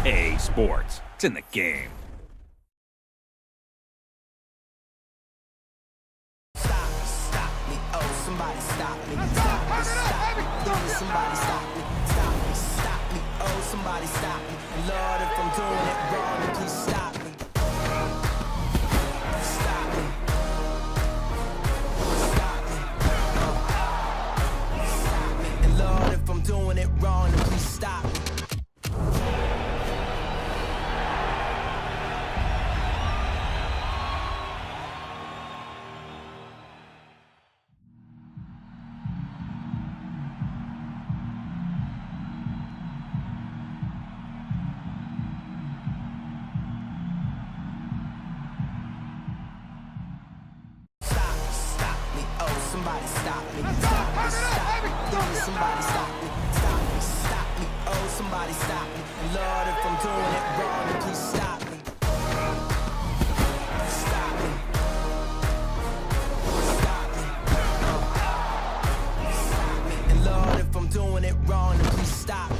EA Sports. It's in the game. Stop me, oh, somebody stop me. Somebody stop me. Stop me, oh, somebody stop me. Lord, if I'm doing it wrong, then please stop me. Stop me. Stop me. And Lord, if I'm doing it wrong, then please stop me. Stop me, oh, somebody stop me. Somebody stop me. Stop me, oh, somebody stop me. Lord, if I'm doing it wrong, then please stop me. Stop me. Stop me. Stop me. And Lord, if I'm doing it wrong, then please stop me.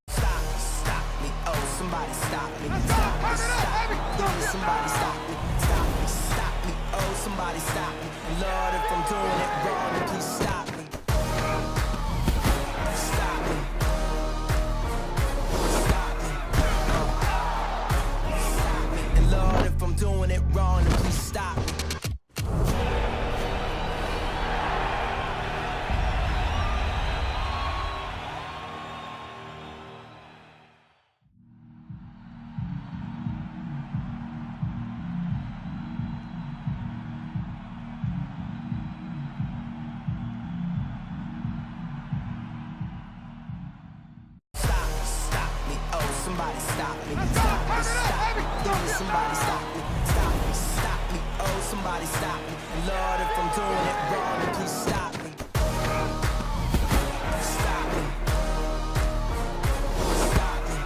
Stop me, oh, somebody stop me. Somebody stop me. Stop me, oh, somebody stop me. Lord, if I'm doing it wrong, then please stop me. Stop me. Stop me. Stop me. And Lord, if I'm doing it wrong, then please stop me. Stop me, oh, somebody stop me. Somebody stop me. Stop me, oh, somebody stop me. Lord, if I'm doing it wrong, then please stop me. Stop me. Stop me.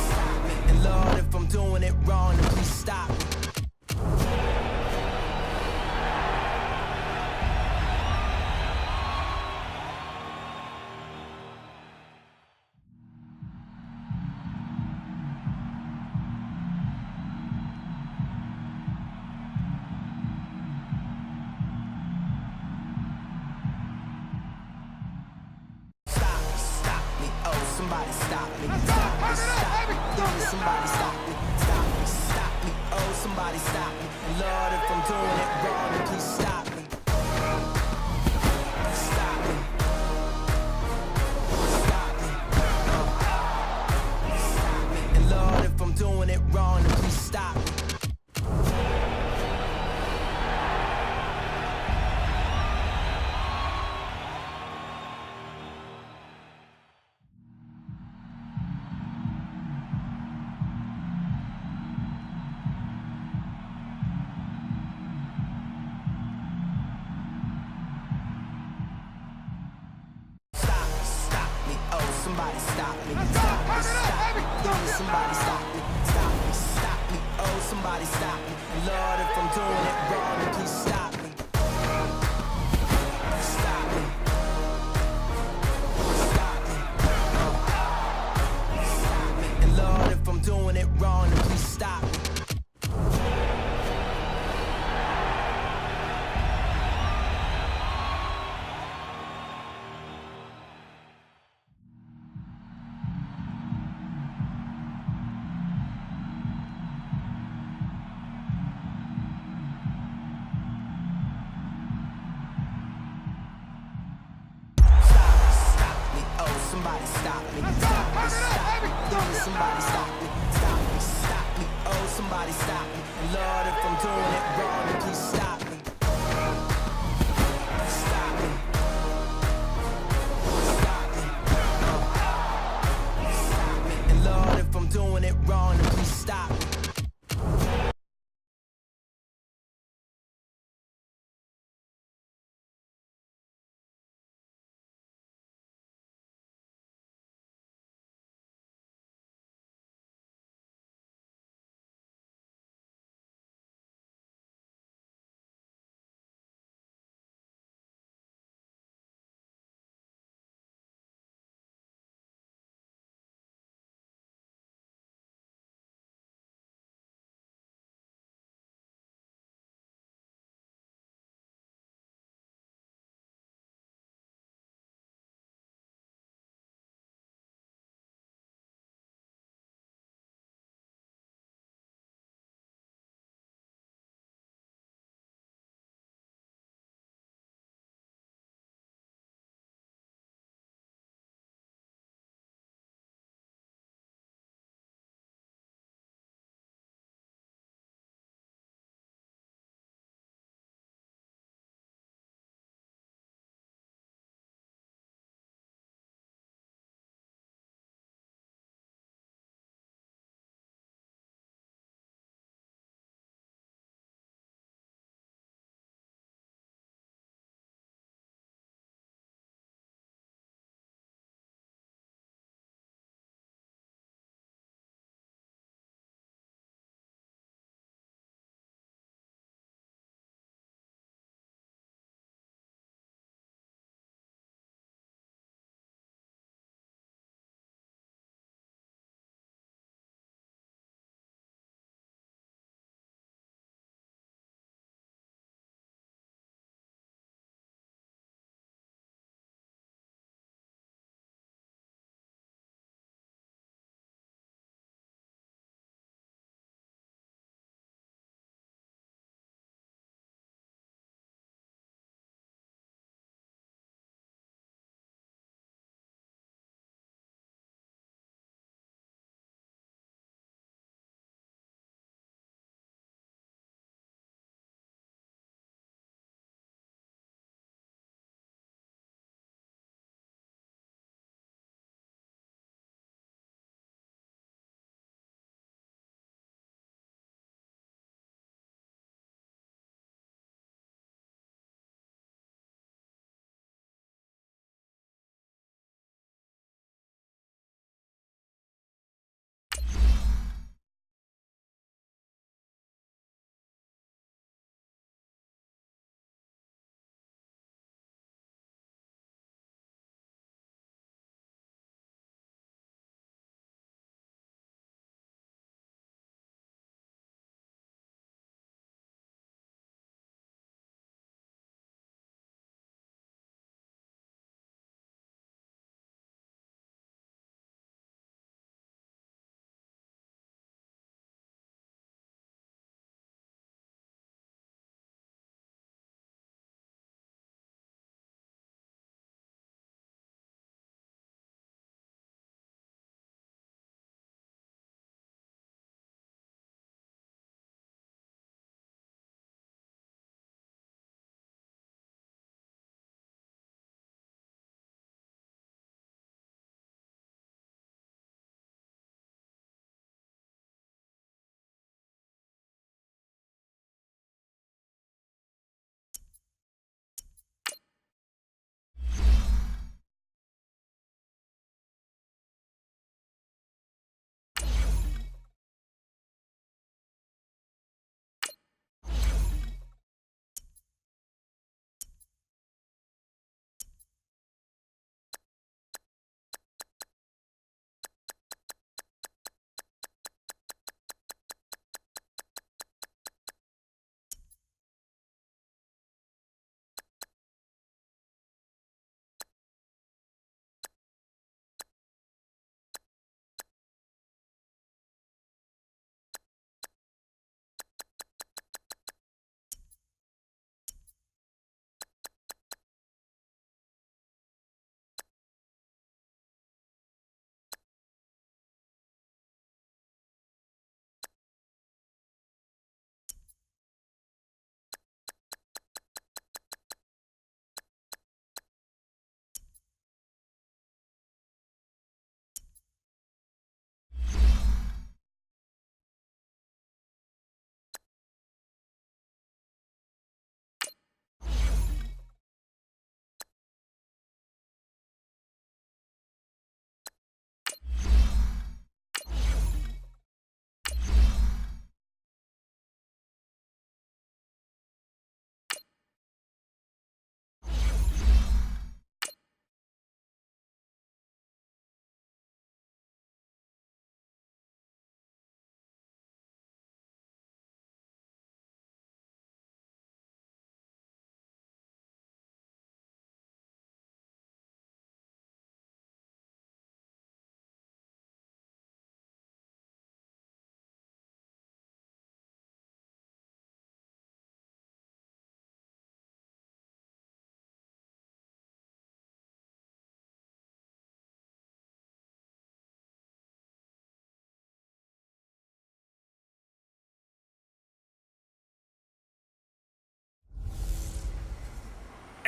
Stop me. And Lord, if I'm doing it wrong, then please stop me. Stop me, oh, somebody stop me. Somebody stop me. Stop me, oh, somebody stop me. Lord, if I'm doing it wrong, then please stop me. Stop me. Stop me. Stop me. And Lord, if I'm doing it wrong, then please stop me. Stop me, oh, somebody stop me. Somebody stop me. Stop me, oh, somebody stop me. Lord, if I'm doing it wrong, then please stop me. Stop me. Stop me. Stop me. And Lord, if I'm doing it wrong, then please stop me. Stop me, oh, somebody stop me. Somebody stop me. Stop me, oh, somebody stop me. Lord, if I'm doing it wrong, then please stop me. Stop me. Stop me. Stop me. And Lord, if I'm doing it wrong, then please stop me.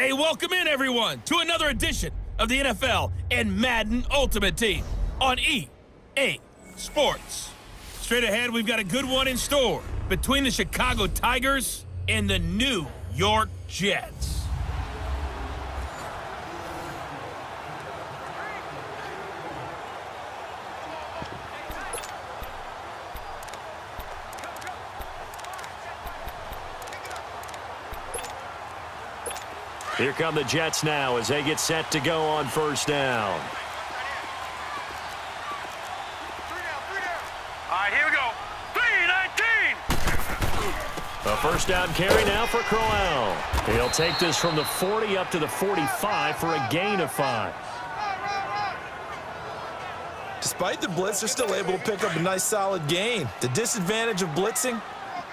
Hey, welcome in, everyone, to another edition of the NFL and Madden Ultimate Team on EA Sports. Straight ahead, we've got a good one in store between the Chicago Tigers and the New York Jets. Here come the Jets now as they get set to go on first down. All right, here we go. 3-19. A first down carry now for Crowell. He'll take this from the 40 up to the 45 for a gain of 5. Despite the blitz, they're still able to pick up a nice solid gain. The disadvantage of blitzing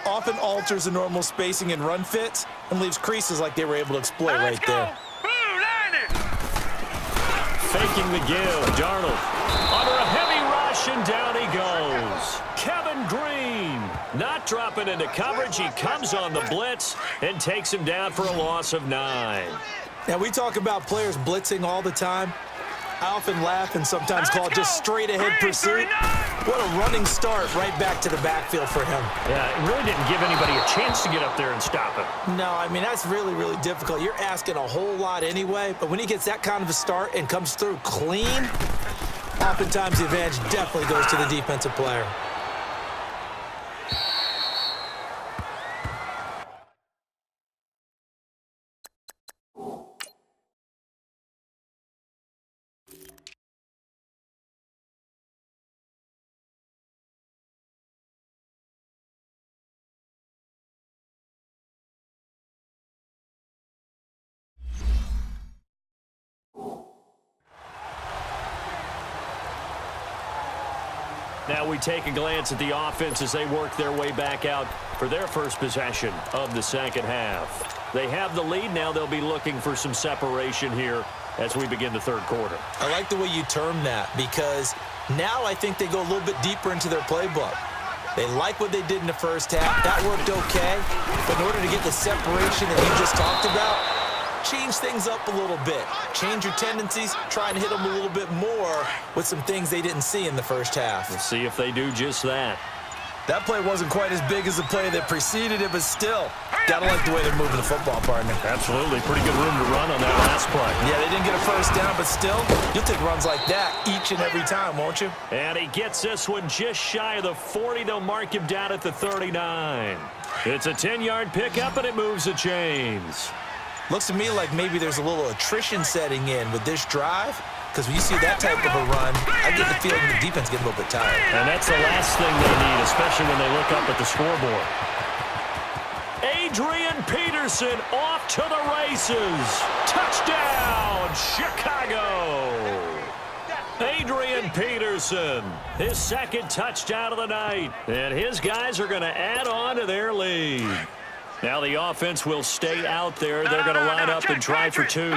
often alters the normal spacing and run fits and leaves creases like they were able to exploit right there. Faking the give. Darnold under a heavy rush, and down he goes. Kevin Green not dropping into coverage. He comes on the blitz and takes him down for a loss of 9. Now, we talk about players blitzing all the time. I often laugh and sometimes call it just straight-ahead pursuit. What a running start right back to the backfield for him. Yeah, it really didn't give anybody a chance to get up there and stop him. No, I mean, that's really, really difficult. You're asking a whole lot anyway, but when he gets that kind of a start and comes through clean, oftentimes the advantage definitely goes to the defensive player. Now we take a glance at the offense as they work their way back out for their first possession of the second half. They have the lead. Now they'll be looking for some separation here as we begin the third quarter. I like the way you term that because now I think they go a little bit deeper into their playbook. They like what they did in the first half. That worked okay. But in order to get the separation that you just talked about, change things up a little bit. Change your tendencies. Try and hit them a little bit more with some things they didn't see in the first half. We'll see if they do just that. That play wasn't quite as big as the play that preceded it, but still, gotta like the way they're moving the football, partner. Absolutely. Pretty good room to run on that last play. Yeah, they didn't get a first down, but still, you'll take runs like that each and every time, won't you? And he gets this one just shy of the 40. They'll mark him down at the 39. It's a 10-yard pickup, and it moves the chains. Looks to me like maybe there's a little attrition setting in with this drive, because when you see that type of a run, I get the feeling the defense gets a little bit tired. And that's the last thing they need, especially when they look up at the scoreboard. Adrian Peterson off to the races. Touchdown, Chicago. Adrian Peterson, his second touchdown of the night. And his guys are going to add on to their lead. Now the offense will stay out there. They're going to line up and try for 2.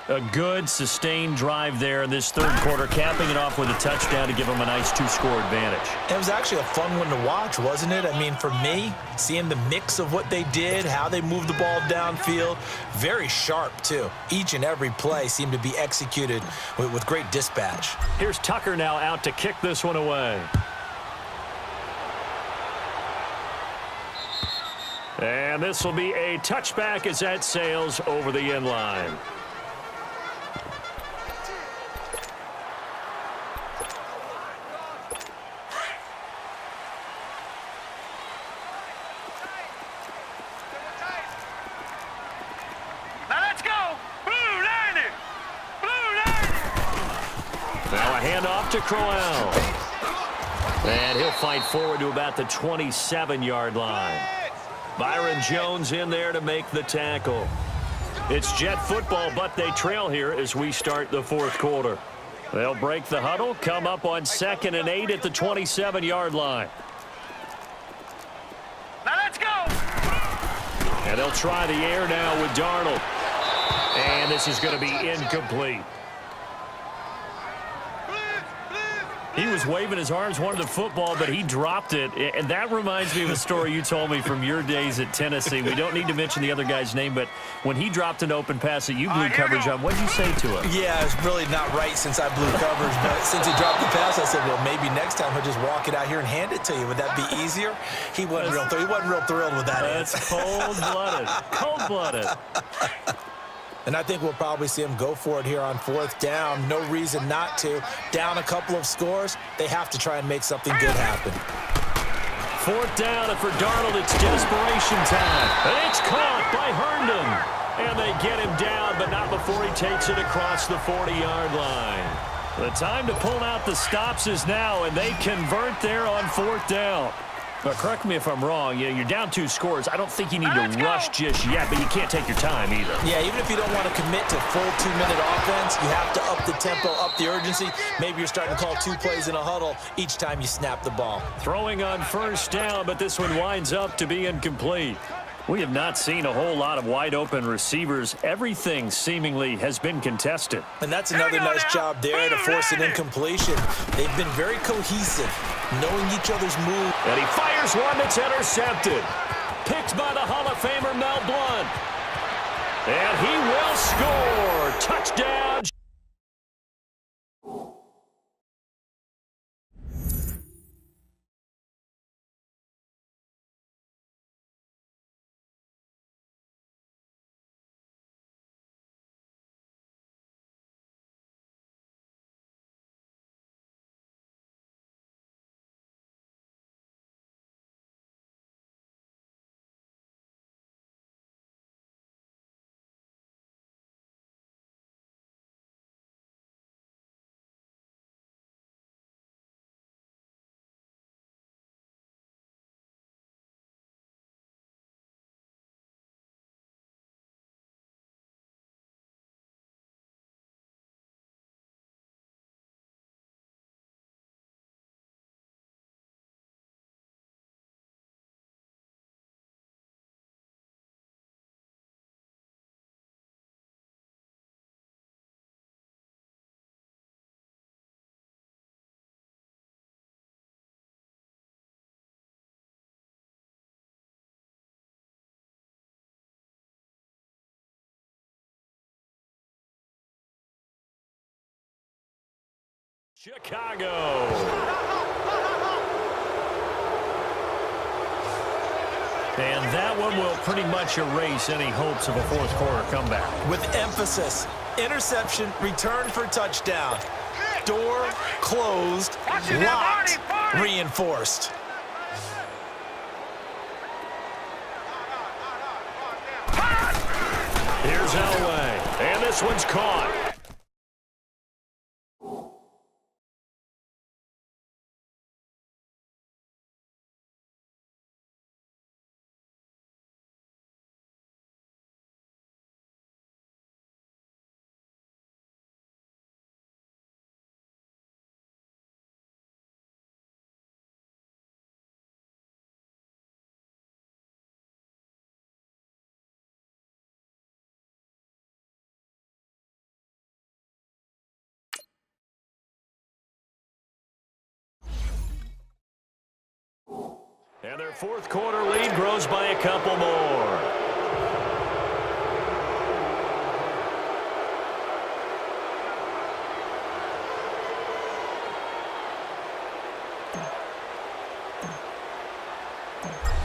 A good, sustained drive there in this third quarter, capping it off with a touchdown to give them a nice 2-score advantage. It was actually a fun one to watch, wasn't it? I mean, for me, seeing the mix of what they did, how they moved the ball downfield, very sharp, too. Each and every play seemed to be executed with great dispatch. Here's Tucker now out to kick this one away. And this will be a touchback as that sails over the end line. Now let's go. Blue 90. Blue 90. Now a handoff to Crowell. And he'll fight forward to about the 27-yard line. Byron Jones in there to make the tackle. It's Jet football, but they trail here as we start the fourth quarter. They'll break the huddle, come up on 2nd and 8 at the 27-yard line. Now let's go. And they'll try the air now with Darnold. And this is going to be incomplete. He was waving his arms, wanted the football, but he dropped it. And that reminds me of a story you told me from your days at Tennessee. We don't need to mention the other guy's name, but when he dropped an open pass that you blew coverage on, what did you say to him? Yeah, it's really not right since I blew coverage, but since he dropped the pass, I said, well, maybe next time he'll just walk it out here and hand it to you. Would that be easier? He wasn't real thrilled with that. That's cold-blooded. Cold-blooded. And I think we'll probably see him go for it here on 4th down. No reason not to. Down a couple of scores, they have to try and make something good happen. 4th down, and for Darnold, it's desperation time. And it's caught by Herndon. And they get him down, but not before he takes it across the 40-yard line. The time to pull out the stops is now, and they convert there on 4th down. But correct me if I'm wrong, you're down 2 scores. I don't think you need to rush just yet, but you can't take your time either. Yeah, even if you don't want to commit to full 2-minute offense, you have to up the tempo, up the urgency. Maybe you're starting to call 2 plays in a huddle each time you snap the ball. Throwing on 1st down, but this one winds up to be incomplete. We have not seen a whole lot of wide-open receivers. Everything seemingly has been contested. And that's another nice job there to force an incompletion. They've been very cohesive, knowing each other's move. And he fires one that's intercepted. Picked by the Hall of Famer Mel Blount. And he will score. Touchdown. Chicago. And that one will pretty much erase any hopes of a 4th quarter comeback. With emphasis, interception, return for touchdown. Door closed, locked, reinforced. Here's Elway, and this one's caught. And their 4th quarter lead grows by a couple more.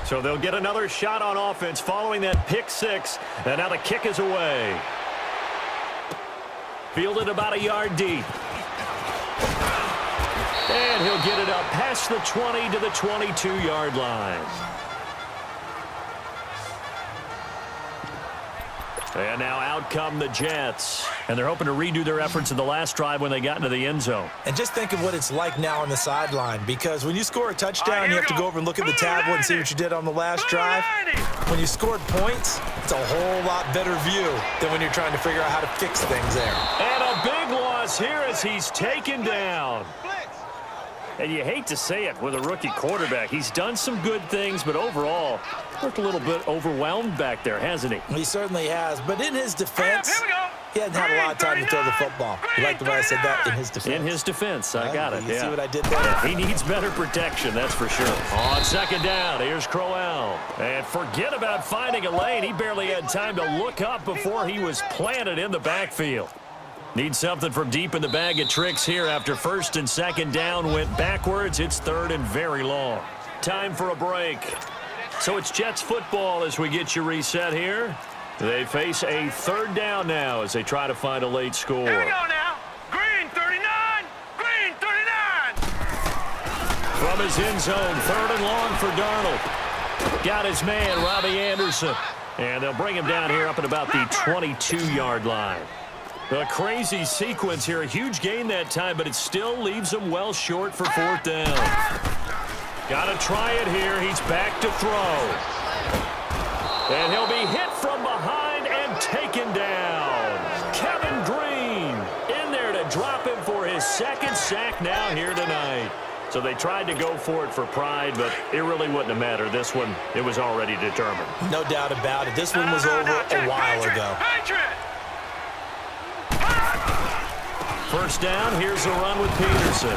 So they'll get another shot on offense following that pick 6. And now the kick is away. Fielded about a yard deep. And he'll get it up past the 20 to the 22-yard line. And now out come the Jets. And they're hoping to redo their efforts in the last drive when they got into the end zone. And just think of what it's like now on the sideline, because when you score a touchdown, you have to go over and look at the tablet and see what you did on the last drive. When you scored points, it's a whole lot better view than when you're trying to figure out how to fix things there. And a big loss here as he's taken down. And you hate to say it with a rookie quarterback. He's done some good things, but overall, looked a little bit overwhelmed back there, hasn't he? He certainly has. But in his defense, He hadn't had a lot of time to throw the football. You like the way I said that? In his defense. In his defense, I got it. You yeah. see what I did there? Yeah, he needs better protection, that's for sure. On second down, here's Crowell. And forget about finding a lane. He barely had time to look up before he was planted in the backfield. Needs something from deep in the bag of tricks here after first and second down went backwards. It's third and very long. Time for a break. So it's Jets football as we get you reset here. They face a third down now as they try to find a late score. Here we go now. Green 39. Green 39. From his end zone, third and long for Darnold. Got his man, Robbie Anderson. And they'll bring him down here up at about the 22-yard line. A crazy sequence here. A huge gain that time, but it still leaves him well short for fourth down. Got to try it here. He's back to throw. And he'll be hit from behind and taken down. Kevin Green in there to drop him for his second sack now here tonight. So they tried to go for it for pride, but it really wouldn't have mattered. This one, it was already determined. No doubt about it. This one was over a while ago. First down, here's a run with Peterson.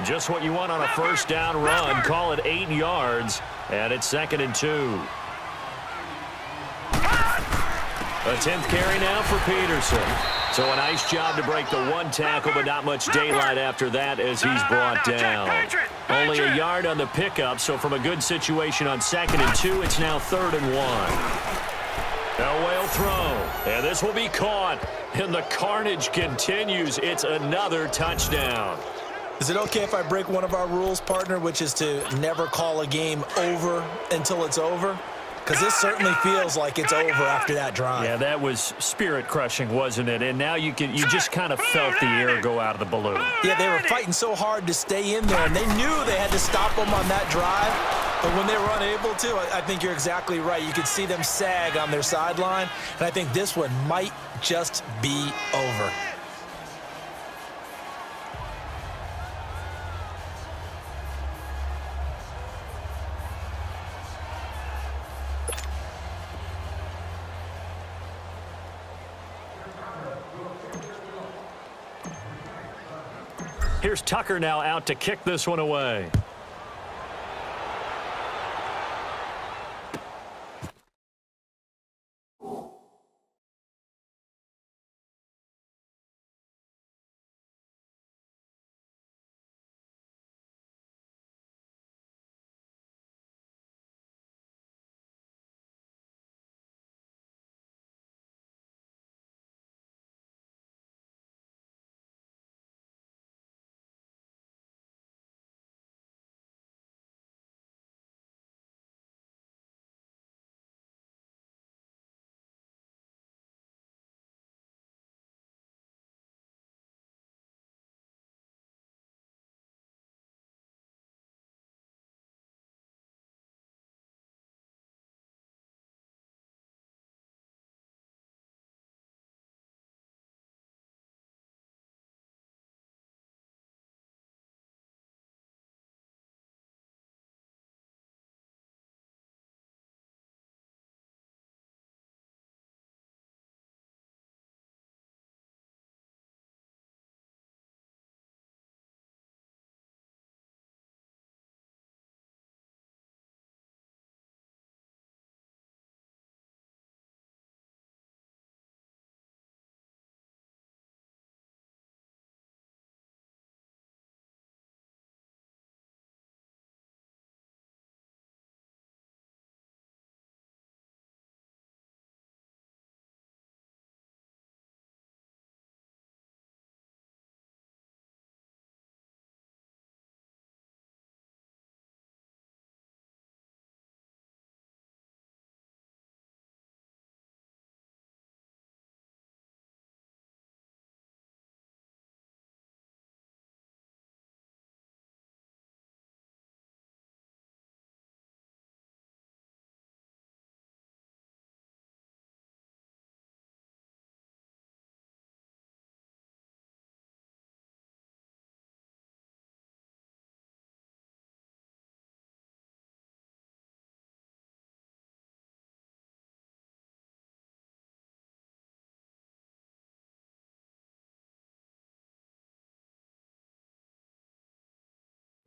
Just what you want on a first down run. Call it 8 yards, and it's second and 2. A 10th carry now for Peterson. So a nice job to break the one tackle, but not much daylight after that as he's brought down. Only a yard on the pickup, so from a good situation on second and 2, it's now third and 1. A whale throw, and this will be caught, and the carnage continues. It's another touchdown. Is it okay if I break one of our rules, partner, which is to never call a game over until it's over? Because this certainly feels like it's over after that drive. Yeah, that was spirit-crushing, wasn't it? And now you just kind of felt the air go out of the balloon. Yeah, they were fighting so hard to stay in there, and they knew they had to stop them on that drive. But when they were unable to, I think you're exactly right. You could see them sag on their sideline, and I think this one might just be over. Here's Tucker now out to kick this one away.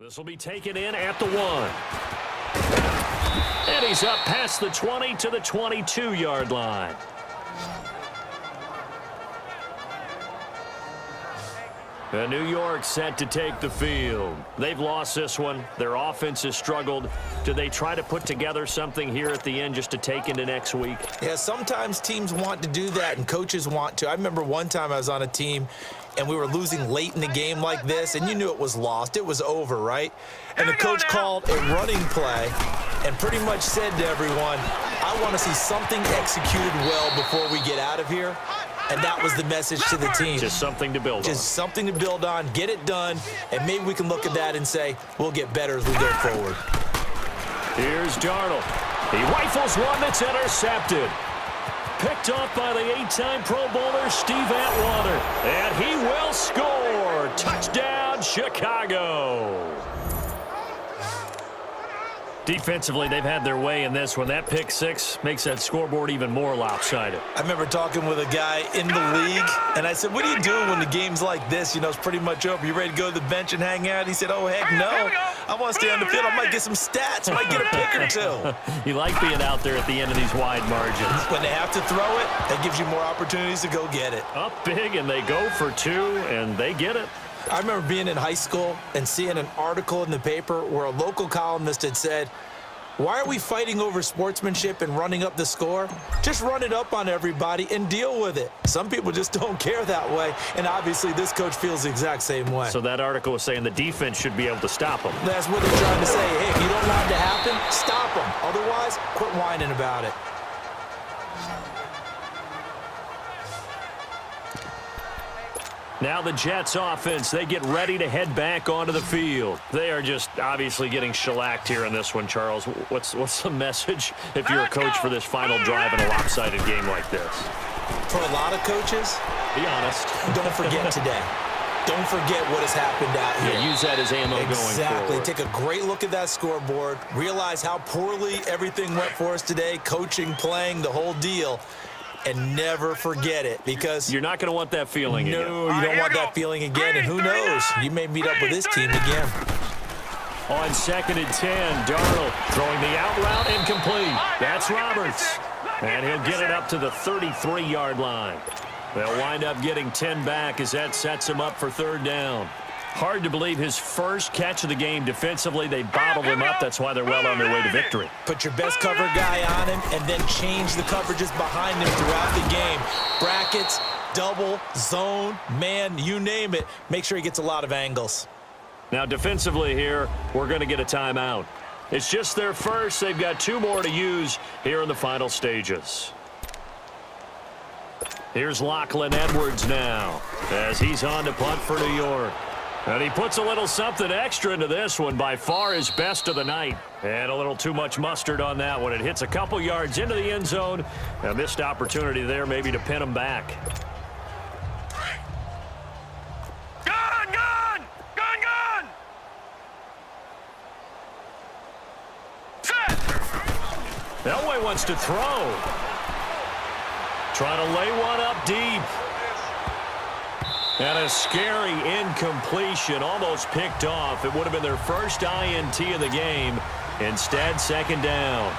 This will be taken in at the 1. And he's up past the 20 to the 22-yard line. And New York set to take the field. They've lost this one. Their offense has struggled. Do they try to put together something here at the end just to take into next week? Yeah, sometimes teams want to do that and coaches want to. I remember one time I was on a team and we were losing late in the game like this, and you knew it was lost. It was over, right? And the coach called a running play and pretty much said to everyone, I want to see something executed well before we get out of here. And that was the message to the team. Just something to build on. Just something to build on, get it done, and maybe we can look at that and say, we'll get better as we go forward. Here's Darnold. He rifles one that's intercepted. Picked off by the 8-time Pro Bowler Steve Atwater. And he will score. Touchdown, Chicago. Defensively, they've had their way in this one. That pick six makes that scoreboard even more lopsided. I remember talking with a guy in the league, and I said, what are you doing when the game's like this? You know, it's pretty much over. You ready to go to the bench and hang out? He said, oh, heck no. I want to stay on the field. I might get some stats. I might get a pick or two. You like being out there at the end of these wide margins. When they have to throw it, that gives you more opportunities to go get it. Up big, and they go for two, and they get it. I remember being in high school and seeing an article in the paper where a local columnist had said, why are we fighting over sportsmanship and running up the score? Just run it up on everybody and deal with it. Some people just don't care that way, and obviously this coach feels the exact same way. So that article was saying the defense should be able to stop them. That's what they're trying to say. Hey, if you don't want it to happen, stop them. Otherwise, quit whining about it. Now the Jets offense, they get ready to head back onto the field. They are just obviously getting shellacked here in this one, Charles. What's the message if you're a coach for this final drive in a lopsided game like this? For a lot of coaches, be honest. Don't forget today. Don't forget what has happened out here. Yeah, use that as ammo going forward. Exactly. Take a great look at that scoreboard. Realize how poorly everything went for us today, coaching, playing, the whole deal. And never forget it, because you're not going to want that feeling again. No, you don't want that feeling again, and who knows? You may meet up with this team again. On 2nd and 10, Darnold throwing the out route incomplete. That's Roberts. And he'll get it up to the 33-yard line. They'll wind up getting 10 back as that sets him up for 3rd down. Hard to believe his first catch of the game defensively. They bottled him up. That's why they're well on their way to victory. Put your best cover guy on him and then change the coverages behind him throughout the game. Brackets, double, zone, man, you name it. Make sure he gets a lot of angles. Now defensively here, we're going to get a timeout. It's just their first. They've got 2 more to use here in the final stages. Here's Lachlan Edwards now as he's on to punt for New York. And he puts a little something extra into this one, by far his best of the night. And a little too much mustard on that one. It hits a couple yards into the end zone. A missed opportunity there maybe to pin him back. Gun, gun! Gun, gun! Set! Elway wants to throw. Trying to lay one up deep. And a scary incompletion, almost picked off. It would have been their first INT of the game. Instead, 2nd down.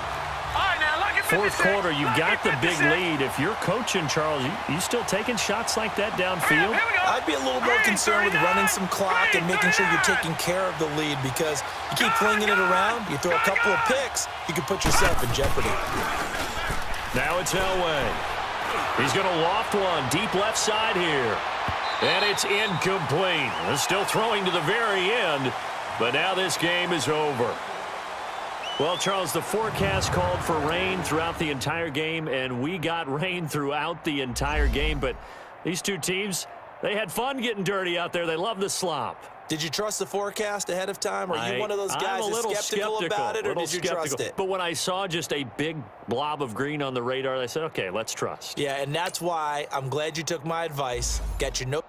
All right, now, look at 4th quarter, you've got the big lead. If you're coaching, Charles, you still taking shots like that downfield? I'd be a little more concerned with running some clock and making sure you're taking care of the lead, because you keep flinging it around, you throw a couple of picks, you can put yourself in jeopardy. Now it's Elway. He's going to loft one deep left side here. And it's incomplete. They're still throwing to the very end, but now this game is over. Well, Charles, the forecast called for rain throughout the entire game, and we got rain throughout the entire game. But these two teams, they had fun getting dirty out there. They love the slop. Did you trust the forecast ahead of time? Are you one of those guys that's skeptical about it, or did you trust it? But when I saw just a big blob of green on the radar, I said, okay, let's trust. Yeah, and that's why I'm glad you took my advice. Got your note.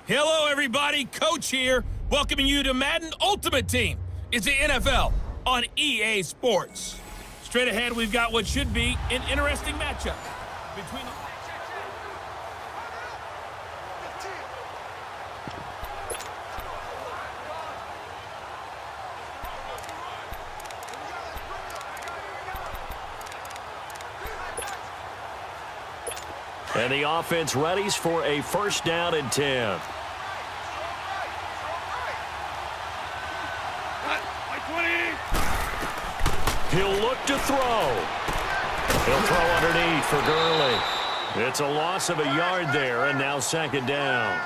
Hello, everybody. Coach here, welcoming you to Madden Ultimate Team. It's the NFL on EA Sports. Straight ahead, we've got what should be an interesting matchup between the... And the offense readies for a first down and 10. He'll look to throw. He'll throw underneath for Gurley. It's a loss of a yard there, and now second down.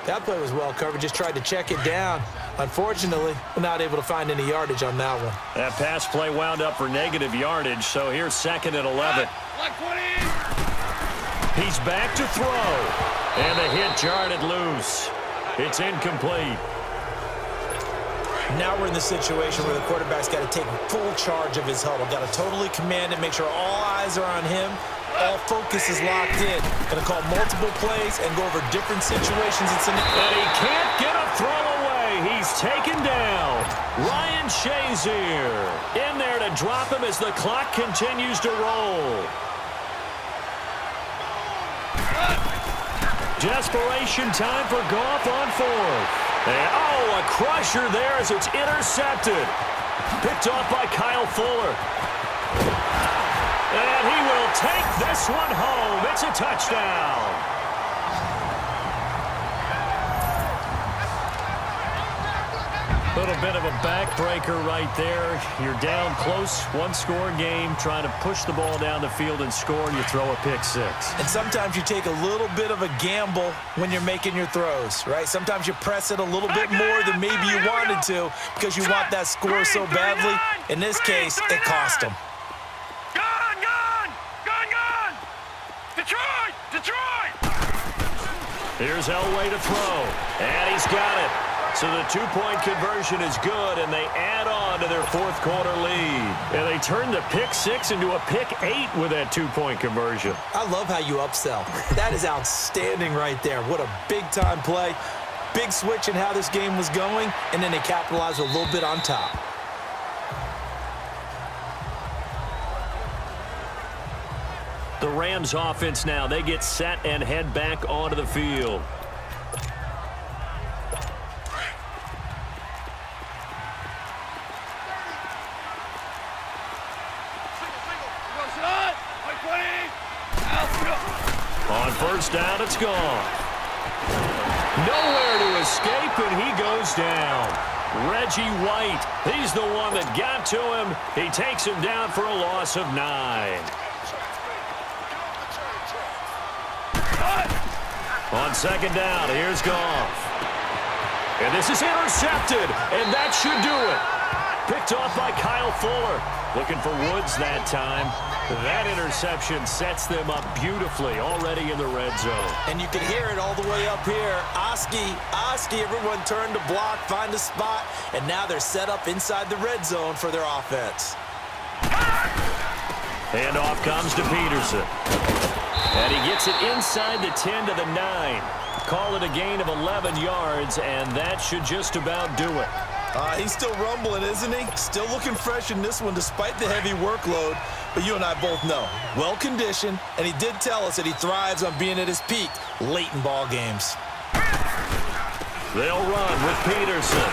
That play was well covered. Just tried to check it down. Unfortunately, we're not able to find any yardage on that one. That pass play wound up for negative yardage, so here's second and 11. He's back to throw. And the hit jarred it loose. It's incomplete. Now we're in the situation where the quarterback's got to take full charge of his huddle. Got to totally command it, make sure all eyes are on him. All focus is locked in. Going to call multiple plays and go over different situations. And he can't get a throw away. He's taken down. Ryan Shazier in there to drop him as the clock continues to roll. Desperation time for Goff on fourth. And, a crusher there as it's intercepted. Picked off by Kyle Fuller. And he will take this one home. It's a touchdown. A little bit of a backbreaker right there. You're down close, one-score game, trying to push the ball down the field and score, and you throw a pick six. And sometimes you take a little bit of a gamble when you're making your throws, right? Sometimes you press it a little bit more than maybe you wanted to because you want that score so badly. In this case, it cost them. Gone! Detroit! Here's Elway to throw, and he's got it. So the two-point conversion is good, and they add on to their fourth quarter lead. And they turn the pick six into a pick 8 with that two-point conversion. I love how you upsell. That is outstanding right there. What a big-time play. Big switch in how this game was going, and then they capitalized a little bit on top. The Rams offense now, they get set and head back onto the field. On first down, it's gone. Nowhere to escape, and he goes down. Reggie White, he's the one that got to him. He takes him down for a loss of 9. On second down, here's Goff. And this is intercepted, and that should do it. Picked off by Kyle Fuller. Looking for Woods that time. That interception sets them up beautifully already in the red zone. And you can hear it all the way up here. Oski, everyone turned to block, find a spot, and now they're set up inside the red zone for their offense. Handoff comes to Peterson. And he gets it inside the 10 to the 9. Call it a gain of 11 yards, and that should just about do it. He's still rumbling, isn't he? Still looking fresh in this one despite the heavy workload. But you and I both know, well-conditioned, and he did tell us that he thrives on being at his peak late in ball games. They'll run with Peterson.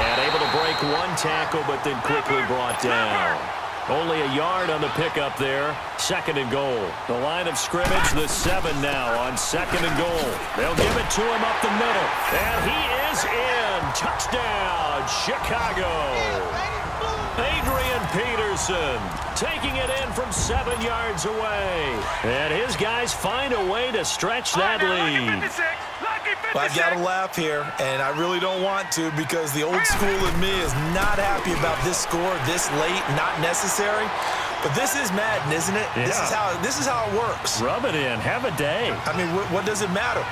And able to break one tackle, but then quickly brought down. Only a yard on the pickup there. Second and goal. The line of scrimmage, the 7 now on second and goal. They'll give it to him up the middle. And he is in. Touchdown, Chicago. Adrian Peterson taking it in from 7 yards away. And his guys find a way to stretch that lead. Well, I've got to laugh here, and I really don't want to because the old school in me is not happy about this score this late, not necessary. But this is Madden, isn't it? Yeah. This is how it works. Rub it in. Have a day. I mean, what does it matter?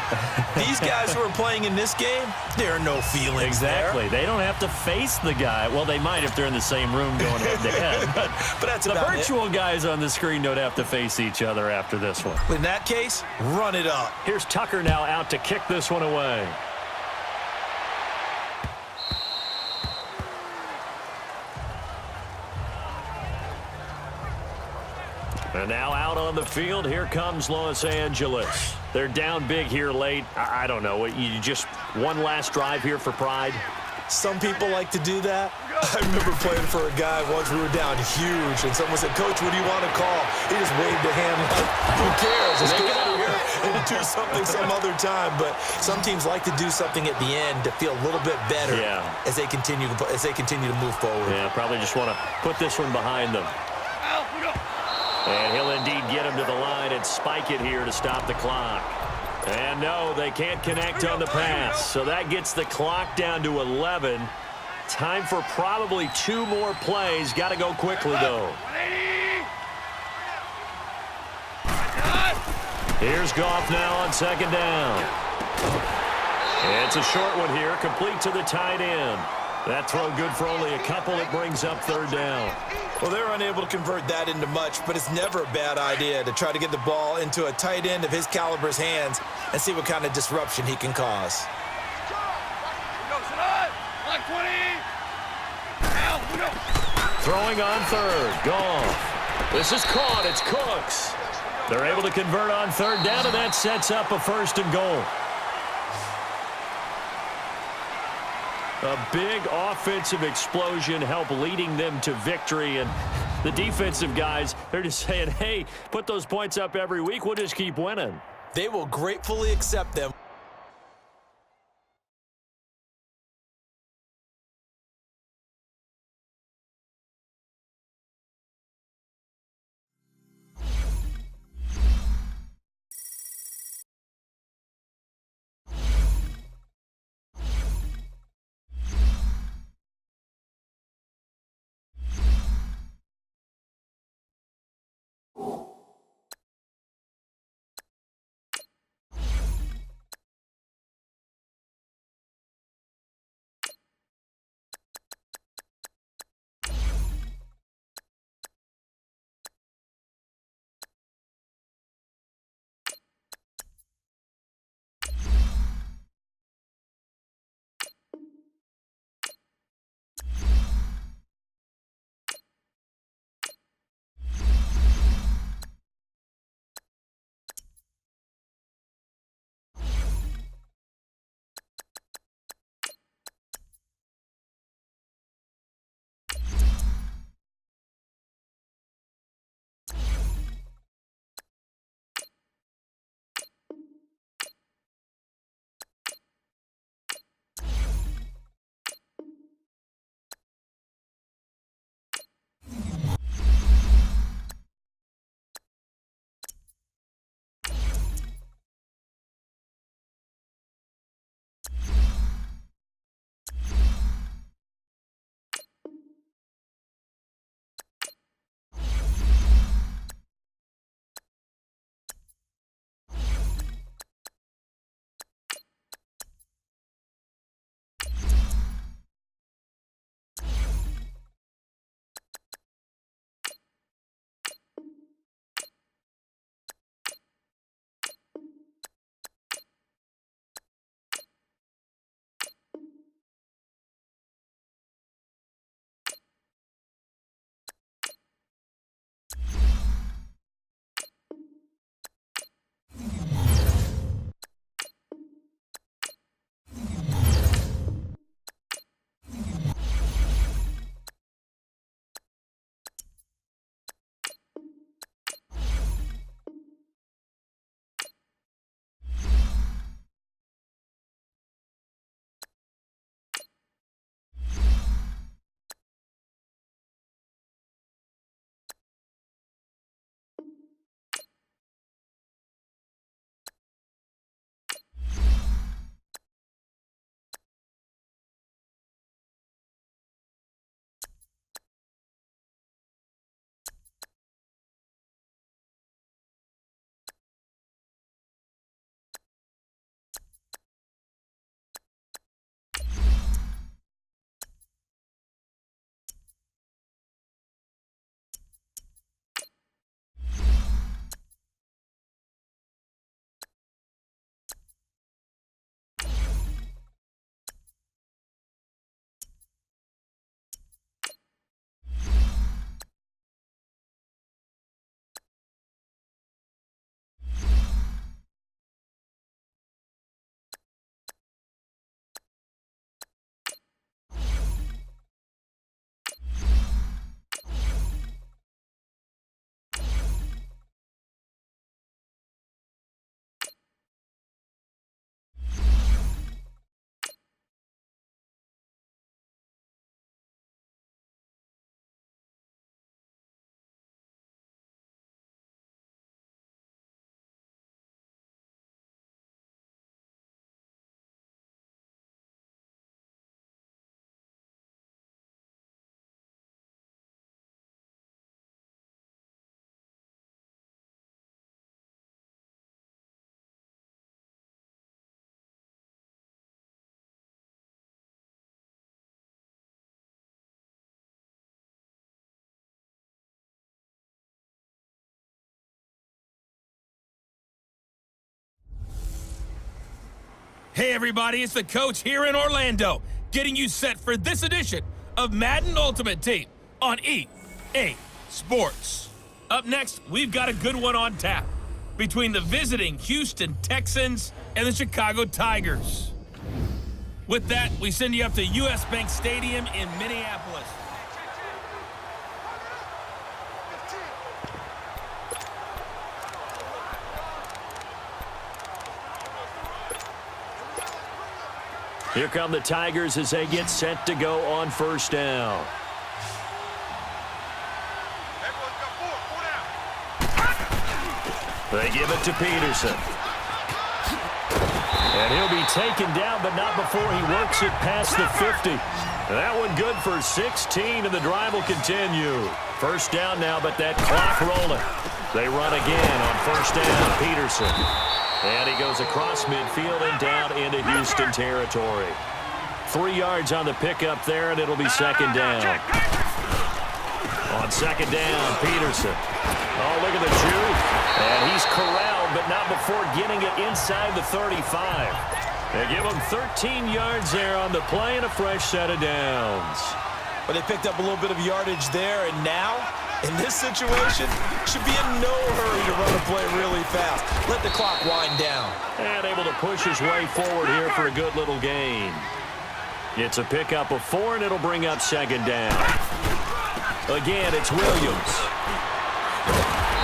These guys who are playing in this game, there are no feelings Exactly. there. They don't have to face the guy. Well, they might if they're in the same room going head-to-head. But that's the about virtual guys on the screen don't have to face each other after this one. In that case, run it up. Here's Tucker now out to kick this one away. And now out on the field, here comes Los Angeles. They're down big here late. I don't know. You just one last drive here for pride? Some people like to do that. I remember playing for a guy once we were down huge, and someone said, "Coach, what do you want to call?" He just waved a hand like, who cares? Let's get out of here and do something some other time. But some teams like to do something at the end to feel a little bit better as they continue to move forward. Yeah, probably just want to put this one behind them. And he'll indeed get him to the line and spike it here to stop the clock. And no, they can't connect on the pass. So that gets the clock down to 11. Time for probably 2 more plays. Got to go quickly, though. Here's Goff now on 2nd down. It's a short one here, complete to the tight end. That throw good for only a couple. It brings up 3rd down. Well, they're unable to convert that into much, but it's never a bad idea to try to get the ball into a tight end of his caliber's hands and see what kind of disruption he can cause. Throwing on 3rd, Goff. This is caught, it's Cooks. They're able to convert on 3rd down, and that sets up a 1st and goal. A big offensive explosion helped leading them to victory, and the defensive guys, they're just saying, hey, put those points up every week, we'll just keep winning. They will gratefully accept them. Hey everybody, it's the coach here in Orlando, getting you set for this edition of Madden Ultimate Team on EA Sports. Up next, we've got a good one on tap between the visiting Houston Texans and the Chicago Tigers. With that, we send you up to US Bank Stadium in Minneapolis. Here come the Tigers as they get set to go on first down. They give it to Peterson. And he'll be taken down, but not before he works it past the 50. That one good for 16, and the drive will continue. First down now, but that clock rolling. They run again on first down. Peterson. And he goes across midfield and down into Houston territory. 3 yards on the pickup there, and it'll be second down. On second down, Peterson. Oh, look at the juke. And he's corralled, but not before getting it inside the 35. They give him 13 yards there on the play and a fresh set of downs. But they picked up a little bit of yardage there, and now, in this situation, should be in no hurry to run a play really fast. Let the clock wind down. And able to push his way forward here for a good little gain. It's a pickup of 4, and it'll bring up second down. Again, it's Williams.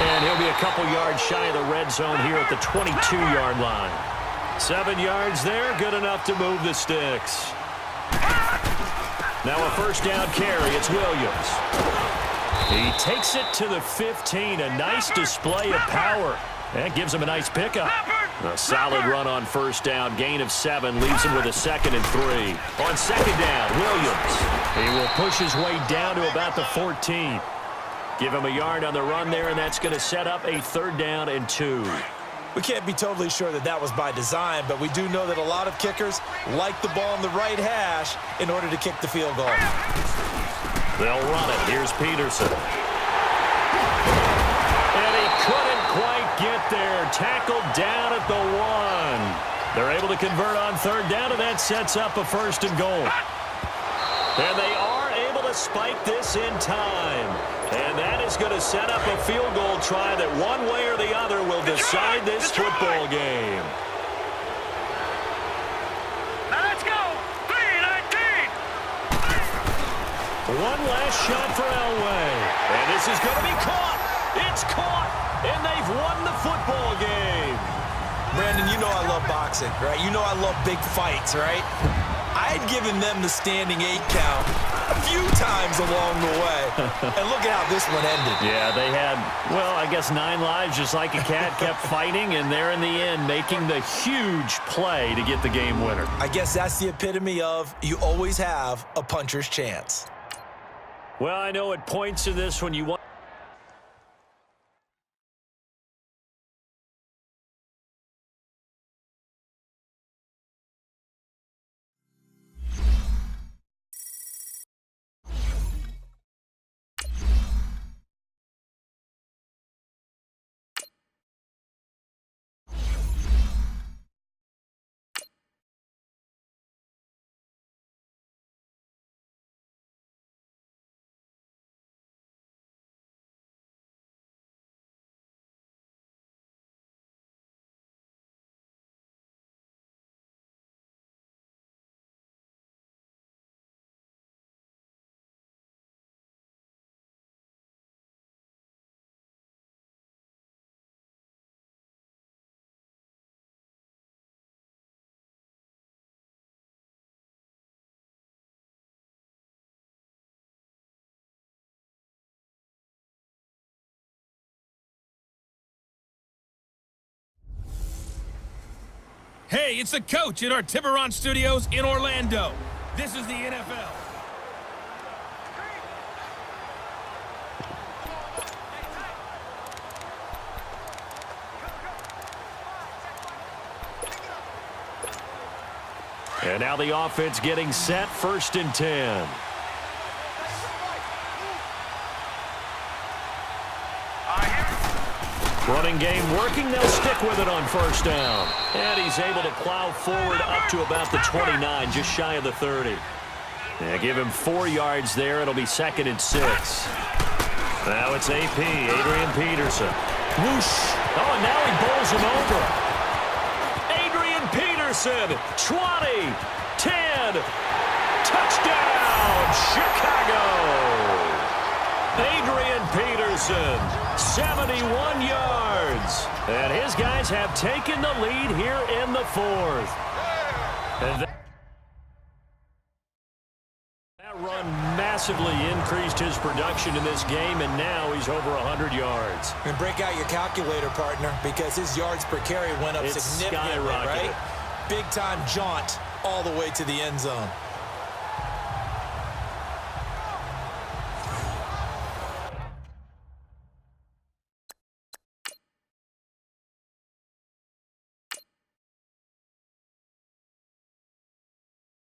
And he'll be a couple yards shy of the red zone here at the 22-yard line. 7 yards there, good enough to move the sticks. Now a first down carry, it's Williams. He takes it to the 15, a nice display of power. That gives him a nice pickup. A solid run on first down, gain of 7, leaves him with a 2nd and 3. On second down, Williams. He will push his way down to about the 14. Give him a yard on the run there, and that's going to set up a 3rd down and 2. We can't be totally sure that that was by design, but we do know that a lot of kickers like the ball in the right hash in order to kick the field goal. They'll run it. Here's Peterson. And he couldn't quite get there. Tackled down at the 1. They're able to convert on 3rd down, and that sets up a 1st and goal. And they are able to spike this in time. And that is going to set up a field goal try that one way or the other will decide this football game. Now let's go. 3-19. One last shot for Elway. And this is going to be caught. It's caught. And they've won the football game. Brandon, you know I love boxing, right? You know I love big fights, right? I had given them the standing 8 count a few times along the way. And look at how this one ended. Yeah, they had, well, I guess 9 lives, just like a cat, kept fighting, and they're in the end making the huge play to get the game winner. I guess that's the epitome of you always have a puncher's chance. Well, I know at points in this when you want. Hey, it's the coach in our Tiburon Studios in Orlando. This is the NFL. And now the offense getting set, 1st and 10. Running game working. They'll stick with it on first down. And he's able to plow forward up to about the 29, just shy of the 30. Yeah, give him 4 yards there. It'll be 2nd and 6. Now it's AP, Adrian Peterson. Whoosh. Oh, and now he bowls him over. Adrian Peterson, 20, 10, touchdown, Chicago. Adrian Peterson, 71 yards. And his guys have taken the lead here in the 4th. And that run massively increased his production in this game, and now he's over 100 yards. And break out your calculator, partner, because his yards per carry went up significantly, right? Big-time jaunt all the way to the end zone.